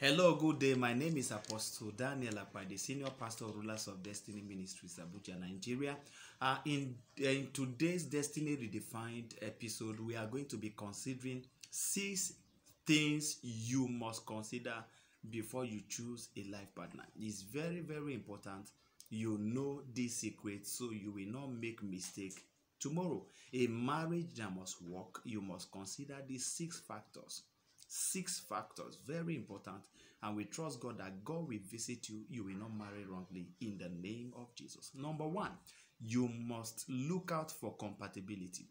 Hello, good day. My name is Apostle Daniel Apadi, Senior Pastor, Rulers of Destiny Ministries, Abuja, Nigeria. In today's Destiny Redefined episode, we are going to be considering 6 things you must consider before you choose a life partner. It's very, very important you know this secret so you will not make mistake tomorrow. A marriage that must work, you must consider these 6 factors. 6 factors, very important, and we trust God that God will visit you. You will not marry wrongly in the name of Jesus. Number 1, you must look out for compatibility.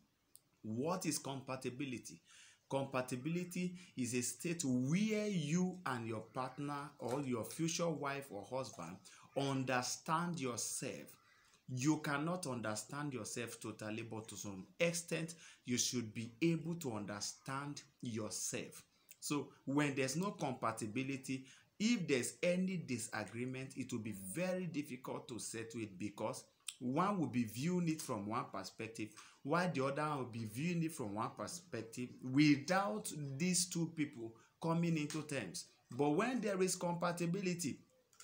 What is compatibility? Compatibility is a state where you and your partner or your future wife or husband understand yourself. You cannot understand yourself totally, but to some extent, you should be able to understand yourself. So when there's no compatibility, if there's any disagreement, it will be very difficult to settle it because one will be viewing it from one perspective, while the other will be viewing it from one perspective without these two people coming into terms. But when there is compatibility,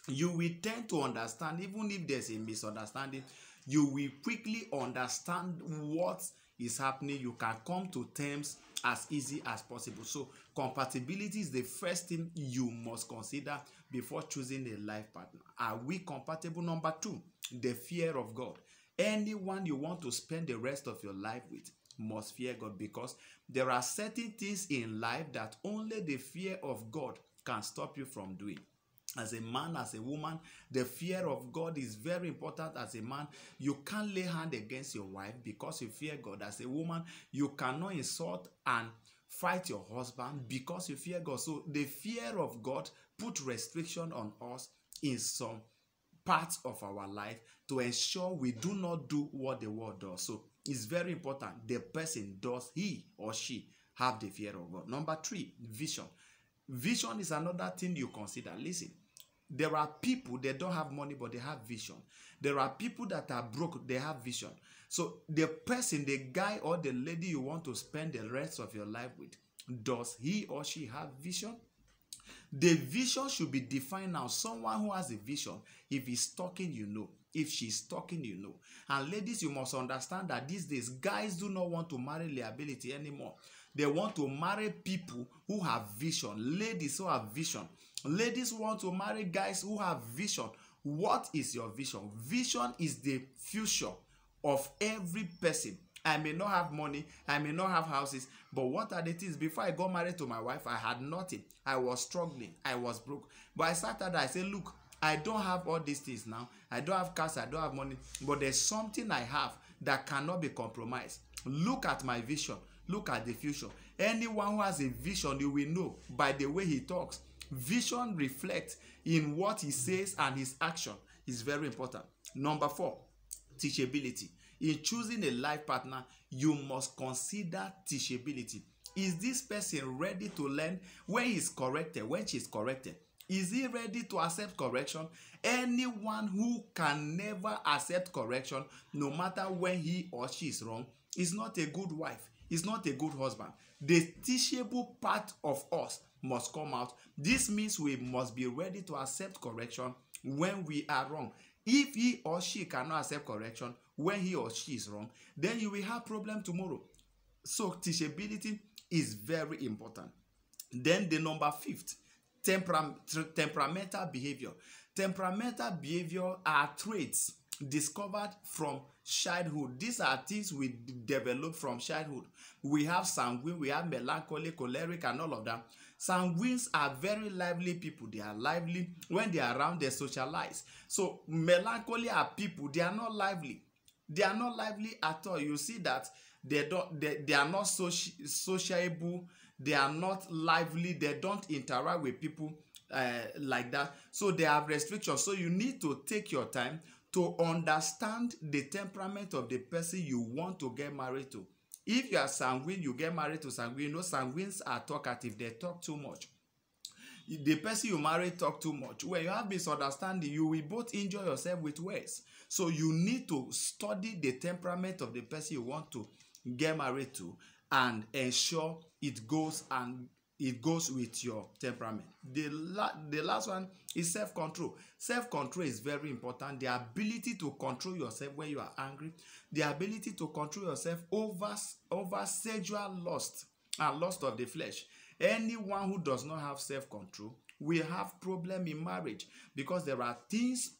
you will tend to understand, even if there's a misunderstanding, you will quickly understand what is happening. You can come to terms as easy as possible. So compatibility is the first thing you must consider before choosing a life partner. Are we compatible? Number 2, the fear of God. Anyone you want to spend the rest of your life with must fear God, because there are certain things in life that only the fear of God can stop you from doing. As a man, as a woman, the fear of God is very important. As a man, you can't lay hand against your wife because you fear God. As a woman, you cannot insult and fight your husband because you fear God. So the fear of God put restriction on us in some parts of our life to ensure we do not do what the world does. So it's very important the person, does he or she have the fear of God? Number 3, vision. Vision is another thing you consider. Listen, there are people, they don't have money, but they have vision. There are people that are broke, they have vision. So the person, the guy or the lady you want to spend the rest of your life with, does he or she have vision? The vision should be defined now. Someone who has a vision, if he's talking, you know. If she's talking, you know. And ladies, you must understand that these days, guys do not want to marry liability anymore. They want to marry people who have vision. Ladies who have vision. Ladies want to marry guys who have vision. What is your vision? Vision is the future of every person. I may not have money, I may not have houses, but what are the things? Before I got married to my wife, I had nothing. I was struggling, I was broke. But I sat there, I said, look, I don't have all these things now. I don't have cars, I don't have money, but there's something I have that cannot be compromised. Look at my vision. Look at the future. Anyone who has a vision, you will know by the way he talks. Vision reflects in what he says and his action is very important. Number 4, teachability. In choosing a life partner, you must consider teachability. Is this person ready to learn when he's corrected, when she's corrected? Is he ready to accept correction? Anyone who can never accept correction, no matter when he or she is wrong, is not a good wife, is not a good husband. The teachable part of us must come out. This means we must be ready to accept correction when we are wrong. If he or she cannot accept correction when he or she is wrong, then you will have problem tomorrow. So teachability is very important. Then the number 5th, temperamental behavior. Temperamental behavior are traits discovered from childhood. These are things we develop from childhood. We have sanguine, we have melancholy, choleric, and all of that. Sanguines are very lively people. They are lively. When they are around, they socialize. So melancholy are people, they are not lively. They are not lively at all. You see that they are not sociable. They are not lively. They don't interact with people like that. So they have restrictions. So you need to take your time to understand the temperament of the person you want to get married to. If you are sanguine, you get married to sanguine. You know, sanguines are talkative. They talk too much. The person you marry talk too much. When you have misunderstanding, you will both injure yourself with words. So you need to study the temperament of the person you want to get married to and ensure it goes and it goes with your temperament. The last one is self-control. Self-control is very important. The ability to control yourself when you are angry, the ability to control yourself over sexual lust and lust of the flesh. Anyone who does not have self-control will have problem in marriage, because there are things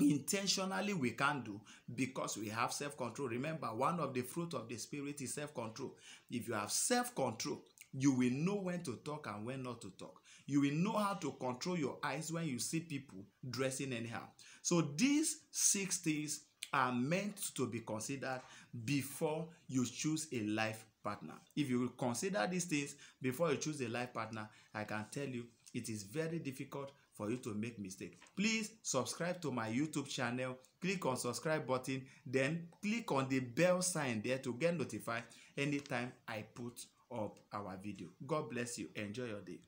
intentionally we can't do because we have self-control. Remember, one of the fruit of the spirit is self-control. If you have self-control, you will know when to talk and when not to talk. You will know how to control your eyes when you see people dressing anyhow. So these 6 things are meant to be considered before you choose a life partner. If you will consider these things before you choose a life partner, I can tell you it is very difficult for you to make mistakes. Please subscribe to my YouTube channel. Click on subscribe button, then click on the bell sign there to get notified anytime I put up our video. God bless you. Enjoy your day.